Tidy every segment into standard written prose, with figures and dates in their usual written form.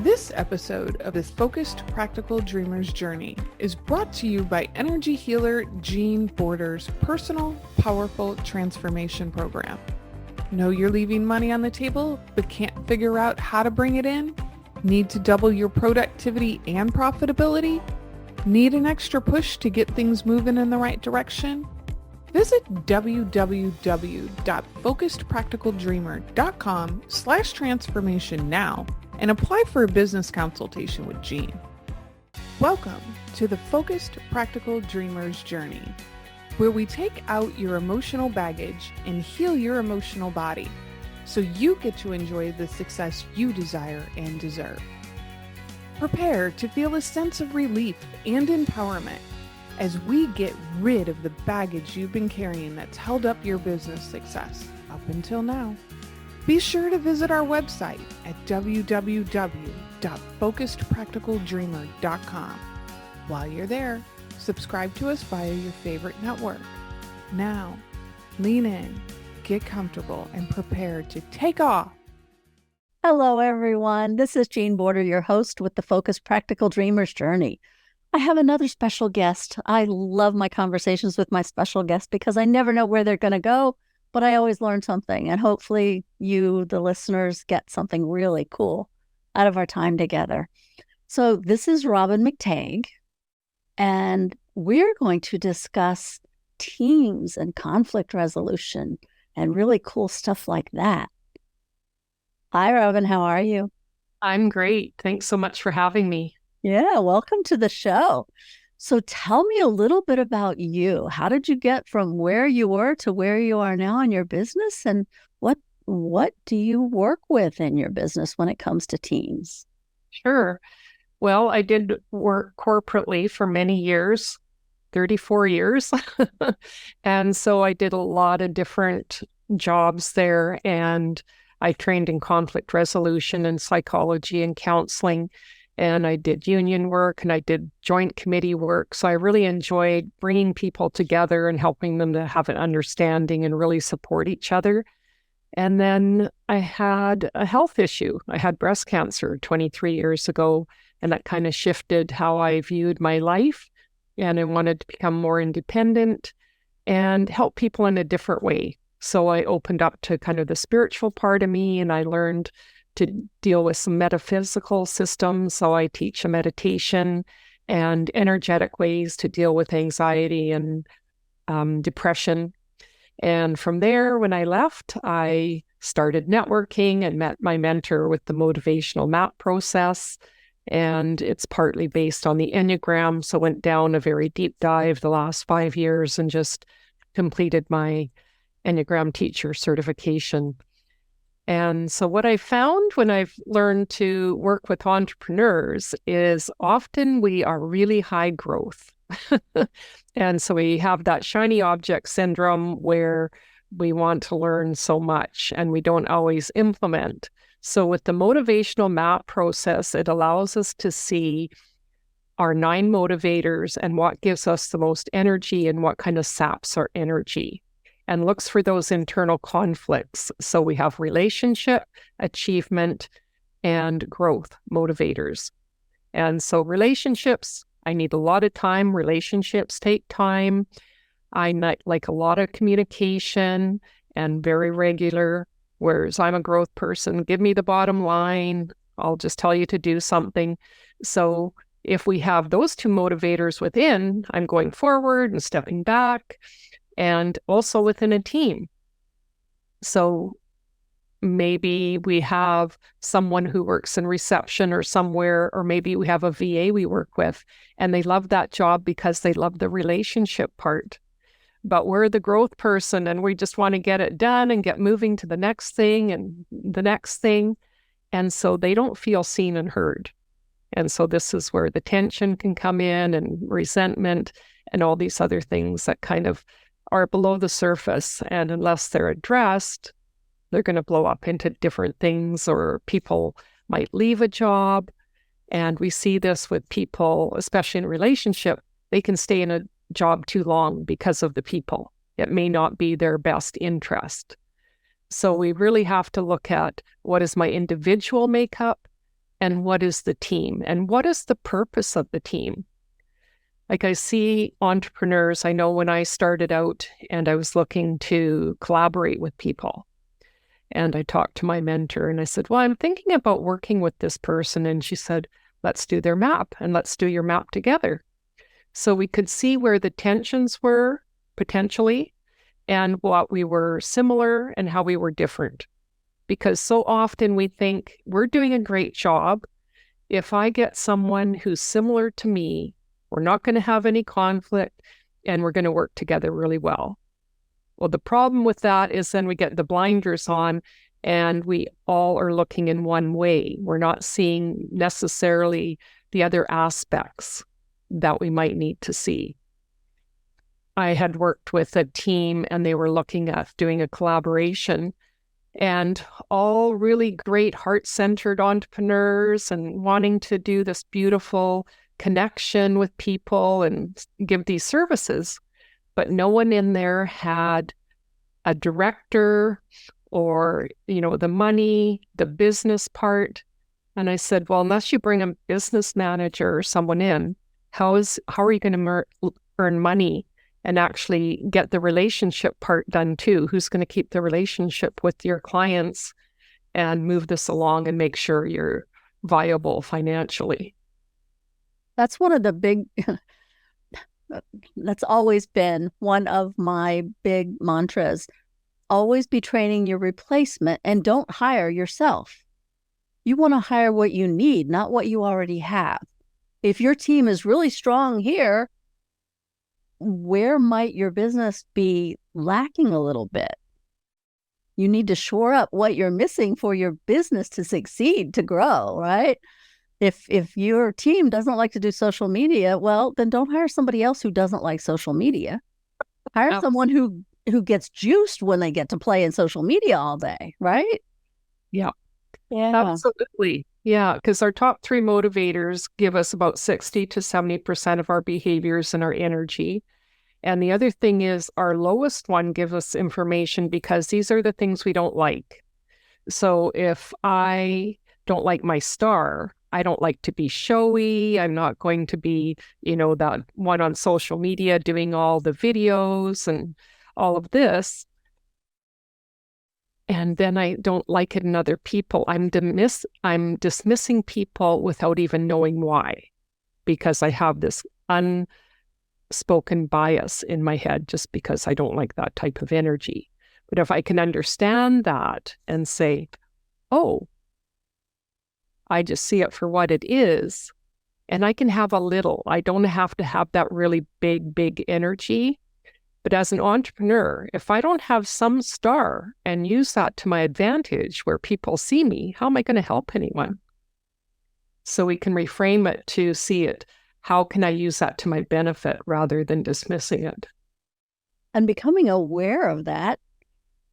This episode of this Focused Practical Dreamer's Journey is brought to you by energy healer Jean Border's personal, powerful transformation program. Know you're leaving money on the table, but can't figure out how to bring it in? Need to double your productivity and profitability? Need an extra push to get things moving in the right direction? Visit www.focusedpracticaldreamer.com/transformation now and apply for a business consultation with Jean. Welcome to the Focused Practical Dreamer's Journey, where we take out your emotional baggage and heal your emotional body so you get to enjoy the success you desire and deserve. Prepare to feel a sense of relief and empowerment as we get rid of the baggage you've been carrying that's held up your business success up until now. Be sure to visit our website at www.focusedpracticaldreamer.com. While you're there, subscribe to us via your favorite network. Now, lean in, get comfortable, and prepare to take off. Hello, everyone. This is Jean Border, your host with the Focused Practical Dreamer's Journey. I have another special guest. I love my conversations with my special guests because I never know where they're going to go, but I always learn something. And hopefully you, the listeners, get something really cool out of our time together. So this is Robyn McTague, and we're going to discuss teams and conflict resolution and really cool stuff like that. Hi, Robyn. How are you? I'm great. Thanks so much for having me. Yeah, welcome to the show. So tell me a little bit about you. How did you get from where you were to where you are now in your business? And what do you work with in your business when it comes to teams? Sure. Well, I did work corporately for many years, 34 years. And so I did a lot of different jobs there, and I trained in conflict resolution and psychology and counseling. And I did union work and I did joint committee work. So I really enjoyed bringing people together and helping them to have an understanding and really support each other. And then I had a health issue. I had breast cancer 23 years ago, and that kind of shifted how I viewed my life. And I wanted to become more independent and help people in a different way. So I opened up to kind of the spiritual part of me, and I learned to deal with some metaphysical systems. So I teach a meditation and energetic ways to deal with anxiety and depression. And from there, when I left, I started networking and met my mentor with the motivational map process. And it's partly based on the Enneagram. So went down a very deep dive the last 5 years and just completed my Enneagram teacher certification. And so what I found when I've learned to work with entrepreneurs is often we are really high growth. And so we have that shiny object syndrome where we want to learn so much and we don't always implement. So with the motivational map process, it allows us to see our 9 motivators and what gives us the most energy and what kind of saps our energy, and looks for those internal conflicts. So we have relationship, achievement, and growth motivators. And so relationships, I need a lot of time. Relationships take time. I like a lot of communication and very regular, whereas I'm a growth person. Give me the bottom line. I'll just tell you to do something. So if we have those 2 motivators within, I'm going forward and stepping back, and also within a team. So maybe we have someone who works in reception or somewhere, or maybe we have a VA we work with, and they love that job because they love the relationship part. But we're the growth person and we just want to get it done and get moving to the next thing and the next thing. And so they don't feel seen and heard. And so this is where the tension can come in, and resentment and all these other things that kind of are below the surface. And unless they're addressed, they're going to blow up into different things, or people might leave a job. And we see this with people, especially in a relationship, they can stay in a job too long because of the people. It may not be their best interest. So we really have to look at what is my individual makeup and what is the team, and what is the purpose of the team. Like I see entrepreneurs, I know when I started out and I was looking to collaborate with people, and I talked to my mentor and I said, well, I'm thinking about working with this person. And she said, let's do their map and let's do your map together. So we could see where the tensions were potentially and what we were similar and how we were different. Because so often we think we're doing a great job. If I get someone who's similar to me, we're not going to have any conflict and we're going to work together really well. Well, the problem with that is then we get the blinders on and we all are looking in one way. We're not seeing necessarily the other aspects that we might need to see. I had worked with a team and they were looking at doing a collaboration, and all really great heart-centered entrepreneurs and wanting to do this beautiful connection with people and give these services. But no one in there had a director or, the money, the business part. And I said, well, unless you bring a business manager or someone in, how are you going to earn money and actually get the relationship part done too? Who's going to keep the relationship with your clients and move this along and make sure you're viable financially? That's one of the big... That's always been one of my big mantras. Always be training your replacement and don't hire yourself. You want to hire what you need, not what you already have. If your team is really strong here, where might your business be lacking a little bit? You need to shore up what you're missing for your business to succeed, to grow, right? If your team doesn't like to do social media, well, then don't hire somebody else who doesn't like social media. Hire someone who gets juiced when they get to play in social media all day, right? Yeah. Yeah. Absolutely. Yeah, because our top 3 motivators give us about 60 to 70% of our behaviors and our energy. And the other thing is our lowest one gives us information because these are the things we don't like. So if I don't like my star, I don't like to be showy. I'm not going to be, that one on social media doing all the videos and all of this. And then I don't like it in other people. I'm dismissing people without even knowing why, because I have this unspoken bias in my head just because I don't like that type of energy. But if I can understand that and say, oh, I just see it for what it is, and I can have a little. I don't have to have that really big energy. But as an entrepreneur, if I don't have some star and use that to my advantage where people see me, how am I going to help anyone? So we can reframe it to see it. How can I use that to my benefit rather than dismissing it? And becoming aware of that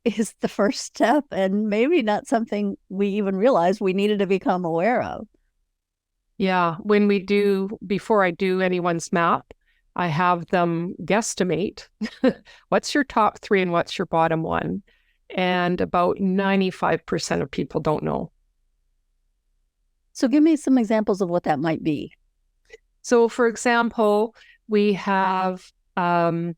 is the first step, and maybe not something we even realized we needed to become aware of. Yeah, before I do anyone's map, I have them guesstimate what's your top 3 and what's your bottom 1. And about 95% of people don't know. So give me some examples of what that might be. So for example, we have the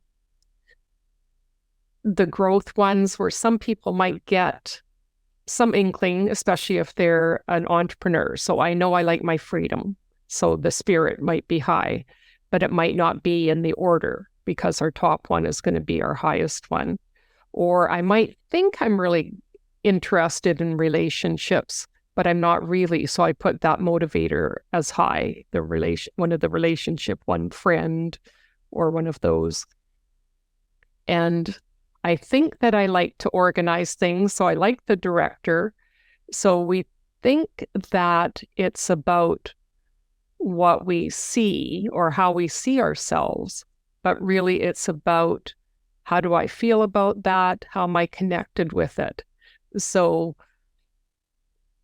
growth ones where some people might get some inkling, especially if they're an entrepreneur. So I know I like my freedom. So the spirit might be high, but it might not be in the order because our top one is going to be our highest one. Or I might think I'm really interested in relationships, but I'm not really. So I put that motivator as high, one of the relationship, one friend, or one of those. And I think that I like to organize things. So I like the director. So we think that it's about what we see or how we see ourselves, but really it's about how do I feel about that? How am I connected with it? So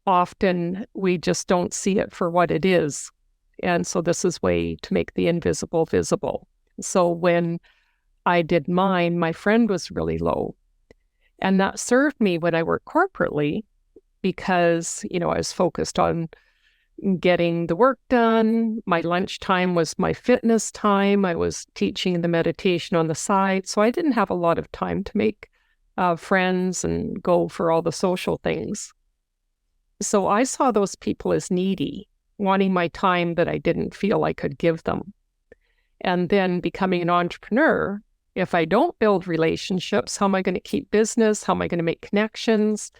often we just don't see it for what it is. And so this is a way to make the invisible visible. So when I did mine, my friend was really low. And that served me when I worked corporately because, I was focused on getting the work done. My lunchtime was my fitness time. I was teaching the meditation on the side. So I didn't have a lot of time to make friends and go for all the social things. So I saw those people as needy, wanting my time that I didn't feel I could give them. And then becoming an entrepreneur, if I don't build relationships, how am I going to keep business? How am I going to make connections?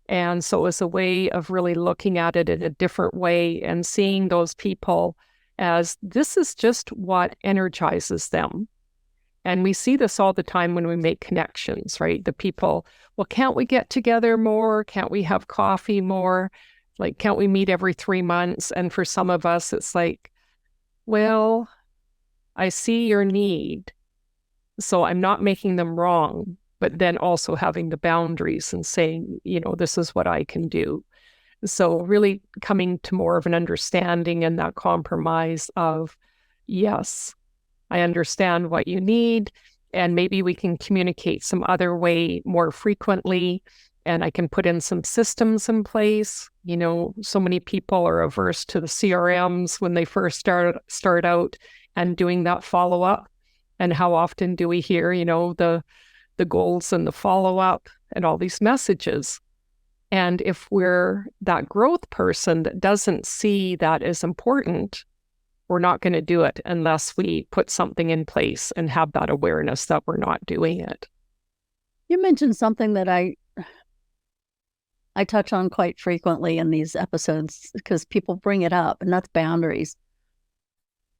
And so it was a way of really looking at it in a different way and seeing those people as this is just what energizes them. And we see this all the time when we make connections, right? The people, well, can't we get together more? Can't we have coffee more? Like, can't we meet every 3 months? And for some of us, it's like, well, I see your need, so I'm not making them wrong, but then also having the boundaries and saying, this is what I can do. So really coming to more of an understanding and that compromise of, yes, I understand what you need, and maybe we can communicate some other way more frequently, and I can put in some systems in place. So many people are averse to the CRMs when they first start out and doing that follow-up. And how often do we hear, the goals and the follow-up and all these messages? And if we're that growth person that doesn't see that as important, we're not going to do it unless we put something in place and have that awareness that we're not doing it. You mentioned something that I touch on quite frequently in these episodes because people bring it up, and that's boundaries.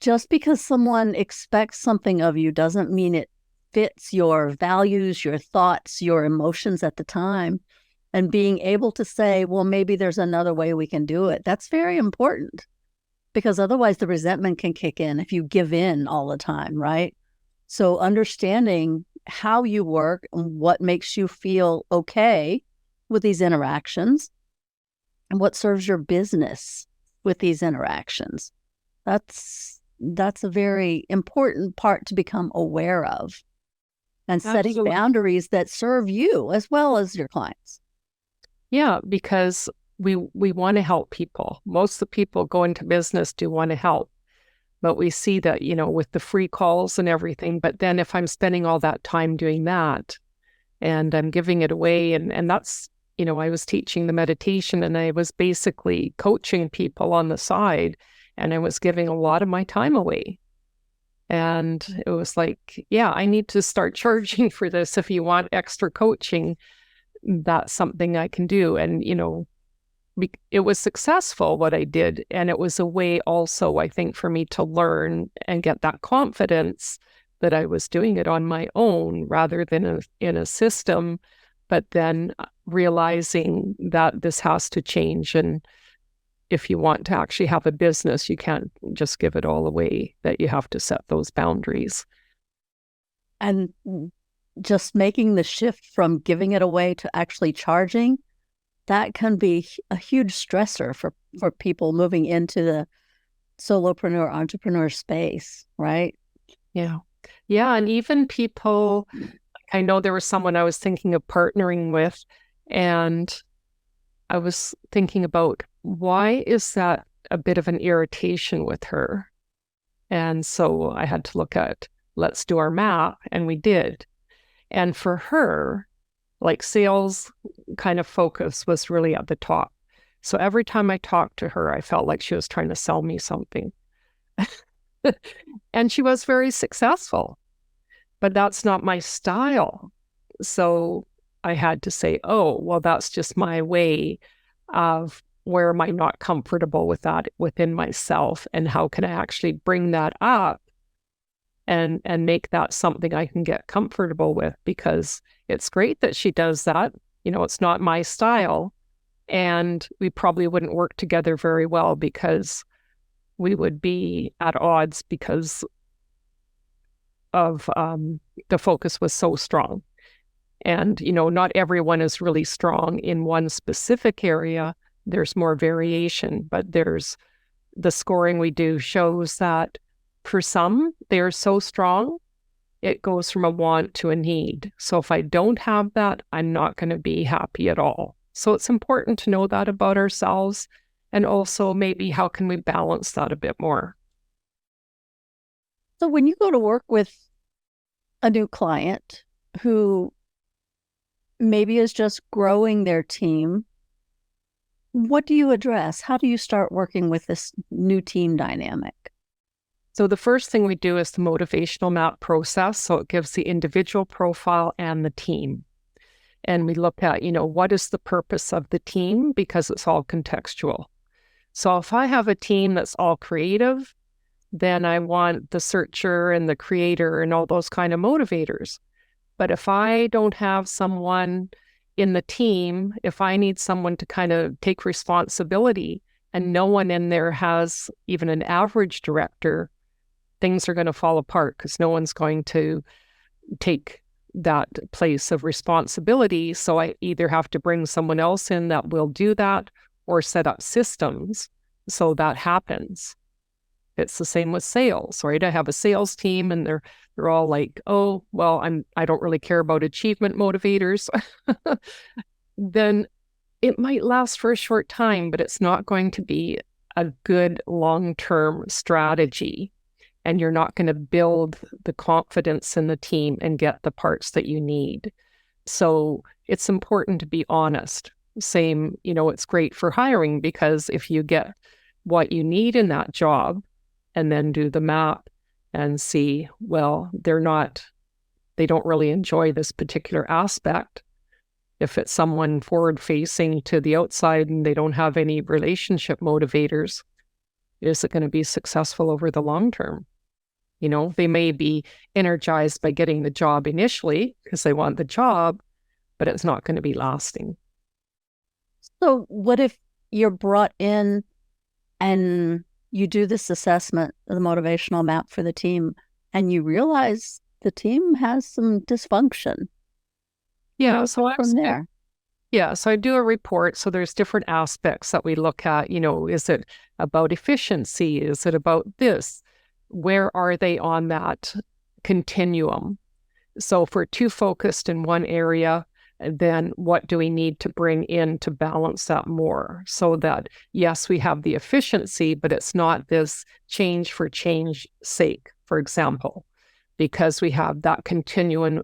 Just because someone expects something of you doesn't mean it fits your values, your thoughts, your emotions at the time. And being able to say, well, maybe there's another way we can do it. That's very important, because otherwise the resentment can kick in if you give in all the time, right? So understanding how you work and what makes you feel okay with these interactions and what serves your business with these interactions. That's a very important part to become aware of, and setting Absolutely. boundaries that serve you as well as your clients. Yeah, because we want to help people. Most of the people go into business do want to help, but we see that, with the free calls and everything. But then if I'm spending all that time doing that and I'm giving it away, and that's, I was teaching the meditation and I was basically coaching people on the side, and I was giving a lot of my time away. And it was like, yeah, I need to start charging for this. If you want extra coaching, that's something I can do. And, it was successful what I did. And it was a way also, I think, for me to learn and get that confidence that I was doing it on my own rather than in a system, but then realizing that this has to change. And if you want to actually have a business, you can't just give it all away, that you have to set those boundaries. And just making the shift from giving it away to actually charging, that can be a huge stressor for people moving into the solopreneur, entrepreneur space, right? Yeah. Yeah. And even people, I know there was someone I was thinking of partnering with, and I was thinking about, why is that a bit of an irritation with her? And so I had to look at, let's do our map, and we did. And for her, like, sales kind of focus was really at the top. So every time I talked to her, I felt like she was trying to sell me something. And she was very successful, but that's not my style. So I had to say, oh, well, that's just my way of where am I not comfortable with that within myself, and how can I actually bring that up and make that something I can get comfortable with, because it's great that she does that. It's not my style, and we probably wouldn't work together very well because we would be at odds because of the focus was so strong. And, not everyone is really strong in one specific area. There's more variation, but there's the scoring we do shows that for some, they're so strong, it goes from a want to a need. So if I don't have that, I'm not going to be happy at all. So it's important to know that about ourselves And also maybe how can we balance that a bit more? So when you go to work with a new client who maybe is just growing their team, what do you address? How do you start working with this new team dynamic? So the first thing we do is the motivational map process. So it gives the individual profile and the team. And we look at, what is the purpose of the team, because it's all contextual. So if I have a team that's all creative, then I want the searcher and the creator and all those kind of motivators. But if I don't have someone in the team, if I need someone to kind of take responsibility and no one in there has even an average director, things are going to fall apart because no one's going to take that place of responsibility. So I either have to bring someone else in that will do that or set up systems so that happens. It's the same with sales, right? I have a sales team and they're all like, oh, well, I don't really care about achievement motivators. Then it might last for a short time, but it's not going to be a good long-term strategy. And you're not going to build the confidence in the team and get the parts that you need. So it's important to be honest. Same, it's great for hiring, because if you get what you need in that job and then do the map and see, well, they don't really enjoy this particular aspect. If it's someone forward-facing to the outside and they don't have any relationship motivators, is it going to be successful over the long term? They may be energized by getting the job initially because they want the job, but it's not going to be lasting. So what if you're brought in and you do this assessment, the motivational map for the team, and you realize the team has some dysfunction? Yeah, so from there. Yeah, so I do a report. So there's different aspects that we look at. Is it about efficiency? Is it about this? Where are they on that continuum? So if we're too focused in one area, then what do we need to bring in to balance that more? So that, yes, we have the efficiency, but it's not this change for change sake, for example, because we have that continuum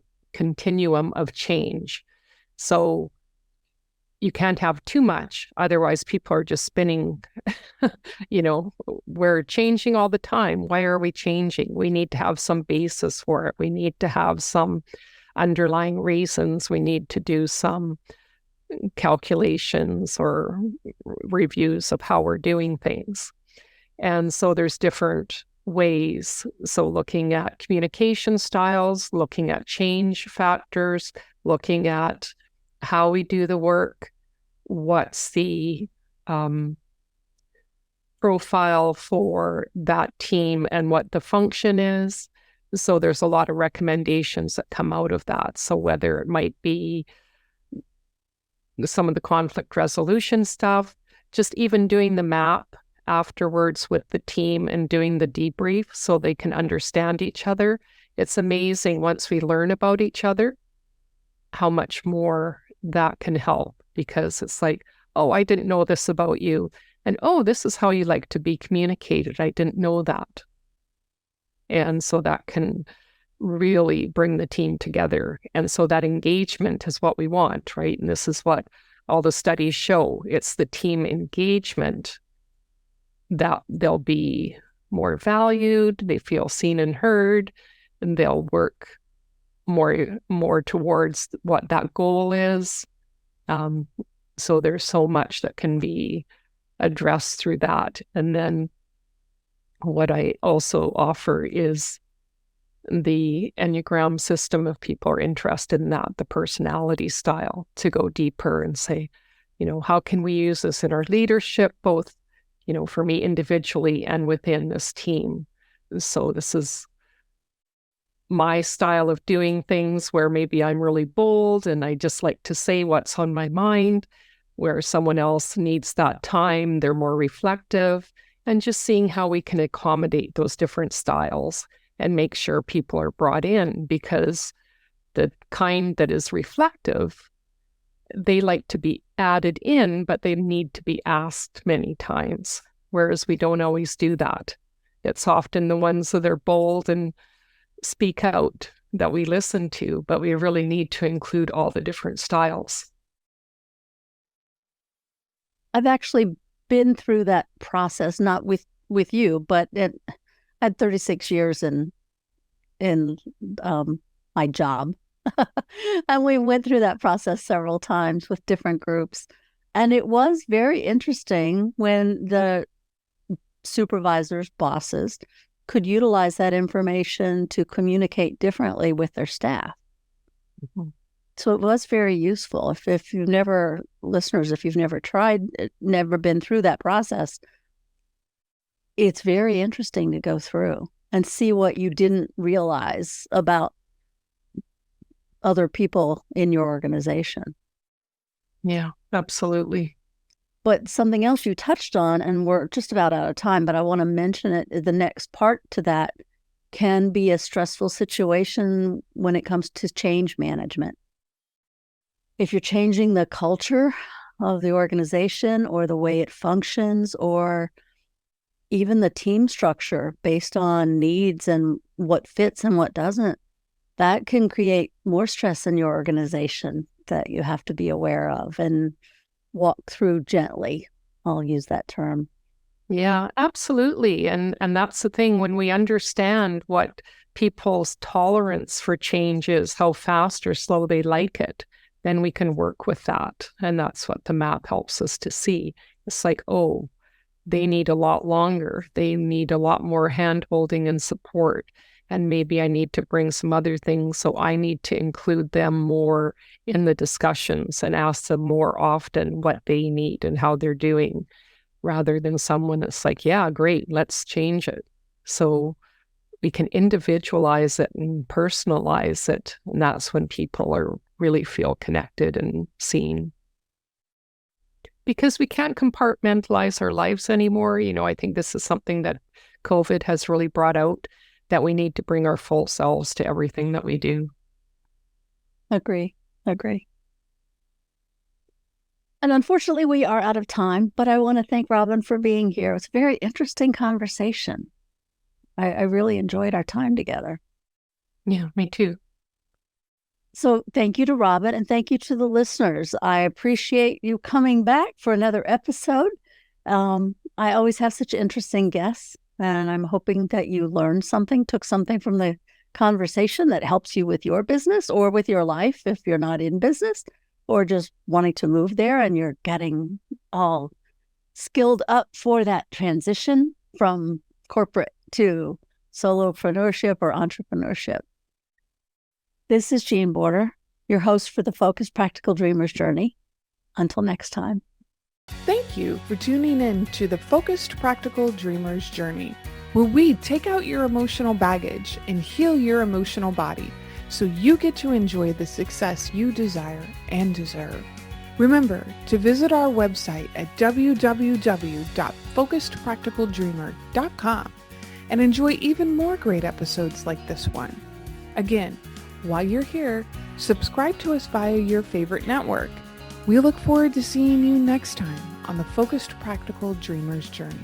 of change. So you can't have too much. Otherwise, people are just spinning. We're changing all the time. Why are we changing? We need to have some basis for it. We need to have some underlying reasons. We need to do some calculations or reviews of how we're doing things. And so there's different ways. So looking at communication styles, looking at change factors, looking at how we do the work, what's the profile for that team and what the function is. So there's a lot of recommendations that come out of that. So whether it might be some of the conflict resolution stuff, just even doing the map afterwards with the team and doing the debrief so they can understand each other. It's amazing once we learn about each other, how much more that can help, because it's like, oh, I didn't know this about you. And oh, this is how you like to be communicated. I didn't know that. And so that can really bring the team together. And so that engagement is what we want, right? And this is what all the studies show. It's the team engagement that they'll be more valued, they feel seen and heard, and they'll work more towards what that goal is. So there's so much that can be addressed through that. And then what I also offer is the Enneagram system, if people are interested in that, the personality style, to go deeper and say, how can we use this in our leadership, both, for me individually and within this team. So this is my style of doing things, where maybe I'm really bold and I just like to say what's on my mind, where someone else needs that time, they're more reflective, and just seeing how we can accommodate those different styles and make sure people are brought in, because the kind that is reflective, they like to be added in, but they need to be asked many times, whereas we don't always do that. It's often the ones that are bold and speak out that we listen to, but we really need to include all the different styles. I've actually been through that process, not with you, but I had 36 years in my job. And we went through that process several times with different groups. And it was very interesting when the supervisors, bosses, could utilize that information to communicate differently with their staff. Mm-hmm. So it was very useful. If you've never, listeners, if you've never tried, never been through that process, it's very interesting to go through and see what you didn't realize about other people in your organization. Yeah, absolutely. But something else you touched on, and we're just about out of time, but I want to mention it, the next part to that can be a stressful situation when it comes to change management. If you're changing the culture of the organization or the way it functions, or even the team structure based on needs and what fits and what doesn't, that can create more stress in your organization that you have to be aware of and walk through gently. I'll use that term. Yeah, absolutely. And that's the thing, when we understand what people's tolerance for change is, how fast or slow they like it, then we can work with that. And that's what the map helps us to see. It's like, oh, they need a lot longer. They need a lot more hand-holding and support. And maybe I need to bring some other things. So I need to include them more in the discussions and ask them more often what they need and how they're doing, rather than someone that's like, yeah, great, let's change it. So we can individualize it and personalize it. And that's when people really feel connected and seen. Because we can't compartmentalize our lives anymore. I think this is something that COVID has really brought out, that we need to bring our full selves to everything that we do. Agree. And unfortunately, we are out of time, but I want to thank Robyn for being here. It's a very interesting conversation. I really enjoyed our time together. Yeah, me too. So thank you to Robyn, and thank you to the listeners. I appreciate you coming back for another episode. I always have such interesting guests, and I'm hoping that you learned something, took something from the conversation that helps you with your business or with your life if you're not in business, or just wanting to move there and you're getting all skilled up for that transition from corporate to solopreneurship or entrepreneurship. This is Jean Border, your host for the Focused Practical Dreamer's Journey. Until next time. Thank you for tuning in to the Focused Practical Dreamer's Journey, where we take out your emotional baggage and heal your emotional body so you get to enjoy the success you desire and deserve. Remember to visit our website at www.focusedpracticaldreamer.com and enjoy even more great episodes like this one. Again, while you're here, subscribe to us via your favorite network. We look forward to seeing you next time on the Focused Practical Dreamer's Journey.